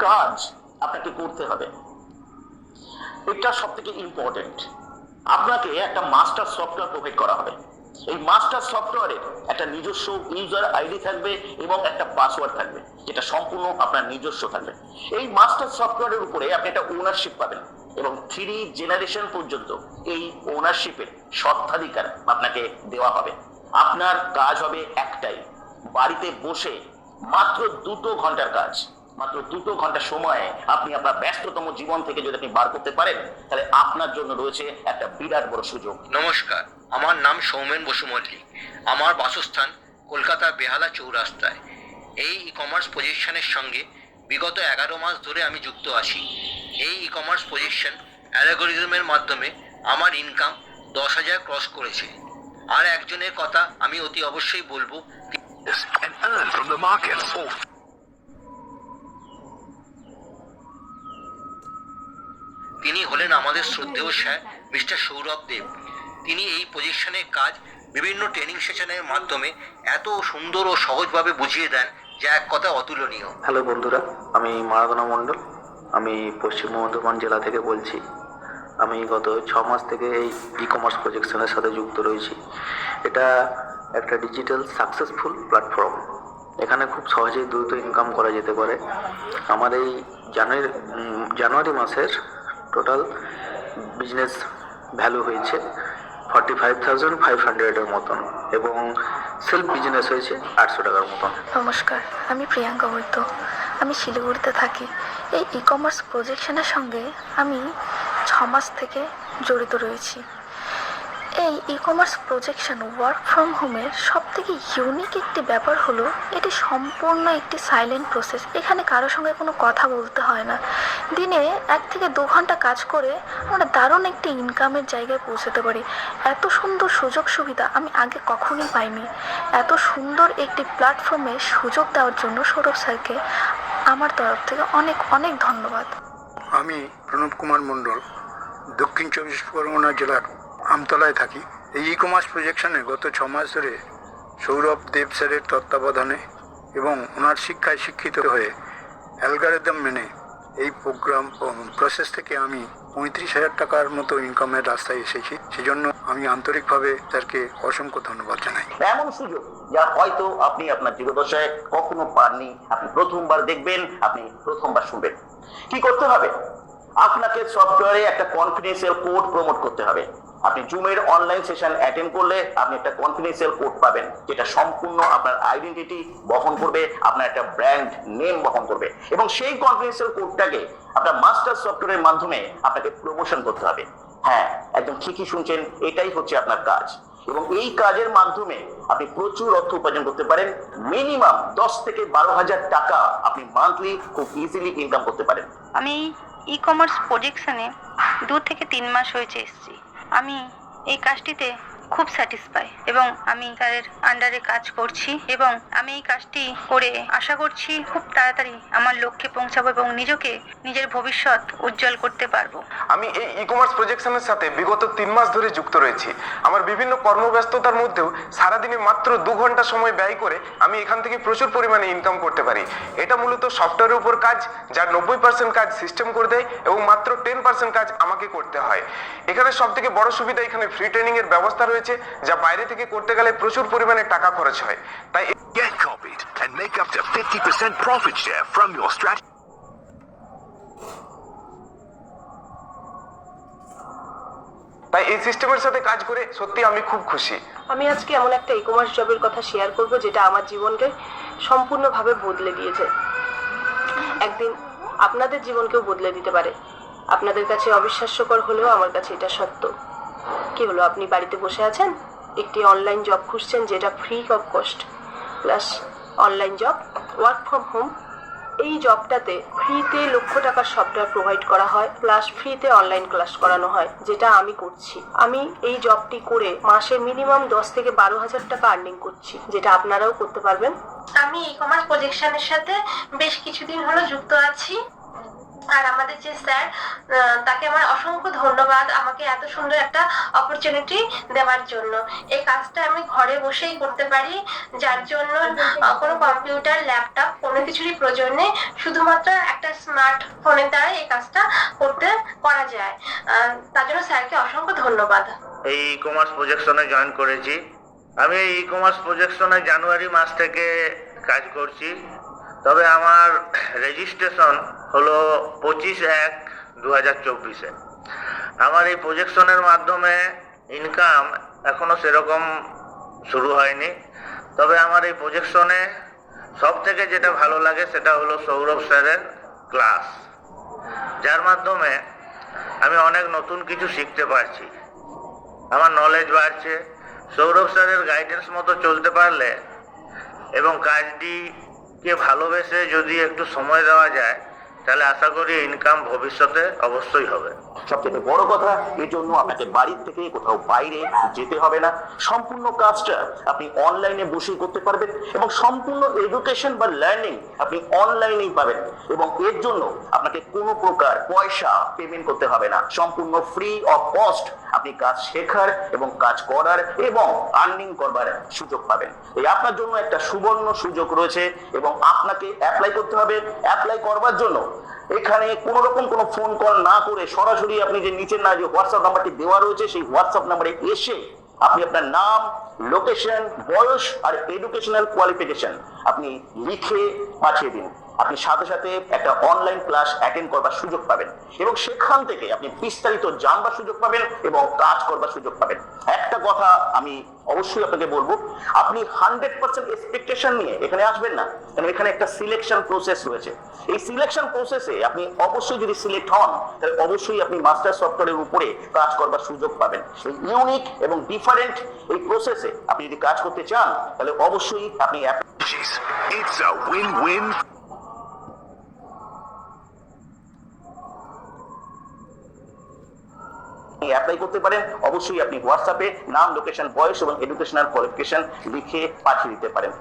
কাজ আপনাকে করতে হবে, এটা সব থেকে ইম্পর্টেন্ট। আপনাকে একটা মাস্টার সফটওয়্যার প্রোভাইড করা হবে। এই মাস্টার সফটওয়্যারের একটা নিজস্ব ইউজার আইডি থাকবে এবং একটা পাসওয়ার্ড থাকবে, যেটা সম্পূর্ণ আপনার নিজস্ব থাকবে। এই মাস্টার সফটওয়্যারের উপরে আপনি একটা ওনারশিপ পাবেন এবং 3 জেনারেশন পর্যন্ত এই ওনারশিপের স্বত্বাধিকার আপনাকে দেওয়া হবে। আপনার কাজ হবে একটাই, বাড়িতে বসে মাত্র 2 ঘন্টার কাজ, মাত্র 2 ঘন্টা সময়ে আপনি আপনার ব্যস্ততম জীবন থেকে যদি আপনি বার করতে পারেন, তাহলে আপনার জন্য রয়েছে একটা বিরাট বড় সুযোগ। নমস্কার, আমার নাম সৌমেন বসু মল্লিক। আমার বাসস্থান কলকাতার বেহালা চৌরাস্তায়। এই ই কমার্স পজিশনের সঙ্গে বিগত 11 মাস ধরে আমি যুক্ত আছি। এই ই কমার্স পজিশন অ্যালগোরিদমের মাধ্যমে আমার ইনকাম 10,000 ক্রস করেছে। আর একজনের কথা আমি অতি অবশ্যই বলবো, and earn from the market. তিনি হলেন আমাদের শ্রদ্ধেয় স্যার মিস্টার সৌরভ দেব। তিনি এই পজিশনের কাজ বিভিন্ন ট্রেনিং সেশনের মাধ্যমে এত সুন্দর ও সহজভাবে বুঝিয়ে দেন, যা এক কথা অতুলনীয়। হ্যালো বন্ধুরা, আমি মারাদোনা মণ্ডল। আমি পশ্চিম বর্ধমান জেলা থেকে বলছি। আমি গত 6 মাস থেকে এই ই কমার্স প্রজেকশনের সাথে যুক্ত রয়েছি। এটা একটা ডিজিটাল সাকসেসফুল প্ল্যাটফর্ম। এখানে খুব সহজেই দ্রুত ইনকাম করা যেতে পারে। আমার এই জানুয়ারি মাসের টোটাল বিজনেস ভ্যালু হয়েছে 45,500 মতন এবং সেলফ বিজনেস হয়েছে 800 টাকার মতন। নমস্কার, আমি প্রিয়াঙ্কা বৈদ্য। আমি শিলিগুড়িতে থাকি। এই ই কমার্স প্রজেকশনের সঙ্গে আমি 6 মাস থেকে জড়িত রয়েছি। এই e commerce projection work from হোমের সবথেকে ইউনিক একটি ব্যাপার হলো এটি সম্পূর্ণ একটি সাইলেন্ট প্রসেস। এখানে কারোর সঙ্গে কোনো কথা বলতে হয় না। দিনে 1 থেকে 2 ঘন্টা কাজ করে আমরা দারুণ একটি ইনকামের জায়গায় পৌঁছাতে পারি। এত সুন্দর সুযোগ সুবিধা আমি আগে কখনোই পাইনি। এত সুন্দর একটি প্ল্যাটফর্মে সুযোগ দেওয়ার জন্য সৌরভ স্যারকে আমার তরফ থেকে অনেক অনেক ধন্যবাদ। আমি প্রণব কুমার মণ্ডল, দক্ষিণ 24 পরগনা জেলার আমতলায় থাকি। এই ই কমার্স প্রজেকশনে গত 6 মাস ধরে সৌরভ দেব স্যারের তত্ত্বাবধানে এবং ওনার শিক্ষায় শিক্ষিত হয়ে অ্যালগরিদম মেনে এই প্রসেস থেকে আমি 35,000 টাকার মতো ইনকামের রাস্তায় এসেছি। সেজন্য আমি আন্তরিকভাবে স্যারকে অসংখ্য ধন্যবাদ জানাই। এমন সুযোগ যা হয়তো আপনি আপনার জীবদ্দশায় কখনো পাননি। আপনি প্রথমবার দেখবেন, আপনি প্রথমবার শুনবেন। কি করতে হবে? আপনাকে সফটওয়্যারে একটা কনফিডেন্সিয়াল কোড প্রমোট করতে হবে। আপনি জুমের অনলাইন সেশন অ্যাটেন্ড করলে আপনি একটা কনফিডেন্সিয়াল কোড পাবেন, যেটা সম্পূর্ণ আপনার আইডেন্টিটি বহন করবে, আপনার একটা ব্র্যান্ড নেম বহন করবে এবং সেই কনফিডেন্সিয়াল কোডটাকে আপনার মাস্টার সফটওয়্যারের মাধ্যমে আপনাকে প্রমোশন করতে হবে। হ্যাঁ, একদম ঠিকই শুনছেন, এটাই হচ্ছে আপনার কাজ। এবং এই কাজের মাধ্যমে আপনি প্রচুর অর্থ উপার্জন করতে পারেন। মিনিমাম 10 থেকে 12,000 টাকা আপনি মান্থলি খুব ইজিলি ইনকাম করতে পারেন। আমি ই কমার্স প্রজেকশনে 2 থেকে 3 মাস হয়েছে এসেছি। আমি এই কাজটিতে খুব স্যাটিসফাই এবং আমি স্যারের আন্ডারে কাজ করছি এবং আমি এই কাজটি করে আশা করছি খুব তাড়াতাড়ি আমার লক্ষ্যে পৌঁছাবো এবং নিজের ভবিষ্যৎ উজ্জ্বল করতে পারবো। আমি এই ই কমার্স প্রজেকশনের সাথে বিগত 3 মাস ধরে যুক্ত রয়েছি। আমার বিভিন্ন কর্মব্যস্ততার মধ্যেও সারাদিনে মাত্র 2 ঘন্টা সময় ব্যয় করে আমি এখান থেকে প্রচুর পরিমাণে ইনকাম করতে পারি। এটা মূলত সফটওয়্যারের উপর কাজ, যার 90% কাজ সিস্টেম করে দেয় এবং মাত্র 10% কাজ আমাকে করতে হয়। এখানে সব থেকে বড় সুবিধা, এখানে ফ্রি ট্রেনিং এর ব্যবস্থা রয়েছে, যা বাইরে থেকে করতে গেলে প্রচুর পরিমাণে টাকা খরচ হয়। তাই Get copied and make up to 50% profit share from your strategy. তাই এই সিস্টেমের সাথে কাজ করে সত্যি আমি খুব খুশি। আমি আজকে এমন একটা ই কমার্স জবের কথা শেয়ার করব যেটা আমার জীবনকে সম্পূর্ণভাবে বদলে দিয়েছে। একদিন আপনাদের জীবনকেও বদলে দিতে পারে। আপনাদের কাছে অবিশ্বাস্যকর হলেও আমার কাছে এটা সত্য। কি হলো, আপনি বাড়িতে বসে আছেন, একটি অনলাইন জব খুঁজছেন যেটা free of cost plus online job work from home. এই জবটাতে ফ্রিতে লক্ষ টাকার সফটওয়্যার প্রোভাইড করা হয় প্লাস ফ্রিতে অনলাইন ক্লাস করানো হয়, যেটা আমি করছি। আমি এই জবটি করে মাসে মিনিমাম 10 থেকে 12,000 টাকা আর্নিং করছি, যেটা আপনারাও করতে পারবেন। আমি ই কমার্স প্রজেকশনের সাথে বেশ কিছুদিন হলো যুক্ত আছি। আর আমাদের যে স্যার, তাকে আমার অসংখ্য ধন্যবাদ আমাকে এত সুন্দর একটা অপরচুনিটি দেওয়ার জন্য। এই কাজটা আমি ঘরে বসেই করতে পারি, যার জন্য কোনো কম্পিউটার, ল্যাপটপ কোনো কিছুরই প্রয়োজন নেই। শুধুমাত্র একটা স্মার্টফোনের দ্বারা এই কাজটা করা যায়। তার জন্য স্যারকে অসংখ্য ধন্যবাদ। এই ই কমার্স প্রজেকশনে জয়েন করেছি। আমি এই ই কমার্স প্রজেকশনে জানুয়ারি মাস থেকে কাজ করছি, তবে আমার রেজিস্ট্রেশন হলো 25/1/2024-এ। আমার এই প্রজেকশনের মাধ্যমে ইনকাম এখনো সেরকম শুরু হয়নি, তবে আমার এই প্রজেকশনে সব থেকে যেটা ভালো লাগে সেটা হলো সৌরভ স্যারের ক্লাস, যার মাধ্যমে আমি অনেক নতুন কিছু শিখতে পারছি, আমার নলেজ বাড়ছে। সৌরভ স্যারের গাইডেন্স মতো চলতে পারলে এবং কাজটিকে ভালোবেসে যদি একটু সময় দেওয়া যায়, তাহলে আশা করি ইনকাম ভবিষ্যতে অবশ্যই হবে। সবচেয়ে বড় কথা, এর জন্য আপনাকে বাড়ির থেকে কোথাও বাইরে যেতে হবে না। সম্পূর্ণ কাজটা আপনি অনলাইনে বসেই করতে পারবেন এবং সম্পূর্ণ এডুকেশন বা লার্নিং আপনি অনলাইনেই পাবেন এবং এর জন্য আপনাকে কোনো প্রকার পয়সা পেমেন্ট করতে হবে না। সম্পূর্ণ ফ্রি অফ কস্ট আপনি কাজ শেখার এবং কাজ করার এবং আর্নিং করবার সুযোগ পাবেন। এই আপনার জন্য একটা সুবর্ণ সুযোগ রয়েছে এবং আপনাকে অ্যাপ্লাই করতে হবে। অ্যাপ্লাই করবার জন্য এখানে কোনো রকম কোনো ফোন কল না করে সরাসরি আপনি যে নিচের না যে হোয়াটসঅ্যাপ নাম্বারটি দেওয়া রয়েছে, সেই হোয়াটসঅ্যাপ নাম্বারে এসে আপনি আপনার নাম, লোকেশন, বয়স আর এডুকেশনাল কোয়ালিফিকেশন আপনি লিখে পাঠিয়ে দিন। আপনি সাথে সাথে একটা অনলাইন ক্লাস অ্যাটেন্ড করবার সুযোগ পাবেন এবং সেখান থেকে আপনি বিস্তারিত জানবার সুযোগ পাবেন এবং কাজ করবার সুযোগ পাবেন। একটা কথা আমি অবশ্যই আপনাকে বলবো, আপনি 100% এক্সপেকটেশন নিয়ে এখানে আসবেন না, কারণ এখানে একটা সিলেকশন প্রসেস রয়েছে। এই সিলেকশন প্রসেসে আপনি অবশ্যই যদি সিলেক্ট হন, তাহলে অবশ্যই আপনি মাস্টার সফটওয়্যারের উপরে কাজ করবার সুযোগ পাবেন। এই ইউনিক এবং ডিফারেন্ট এই প্রসেসে আপনি যদি কাজ করতে চান, তাহলে অবশ্যই আপনি It's a win-win. অ্যাপ্লাই করতে পারেন। অবশ্যই আপনি হোয়াটসঅ্যাপে নাম, লোকেশন, বয়স এবং এডুকেশনাল কোয়ালিফিকেশন লিখে পাঠিয়ে দিতে পারেন।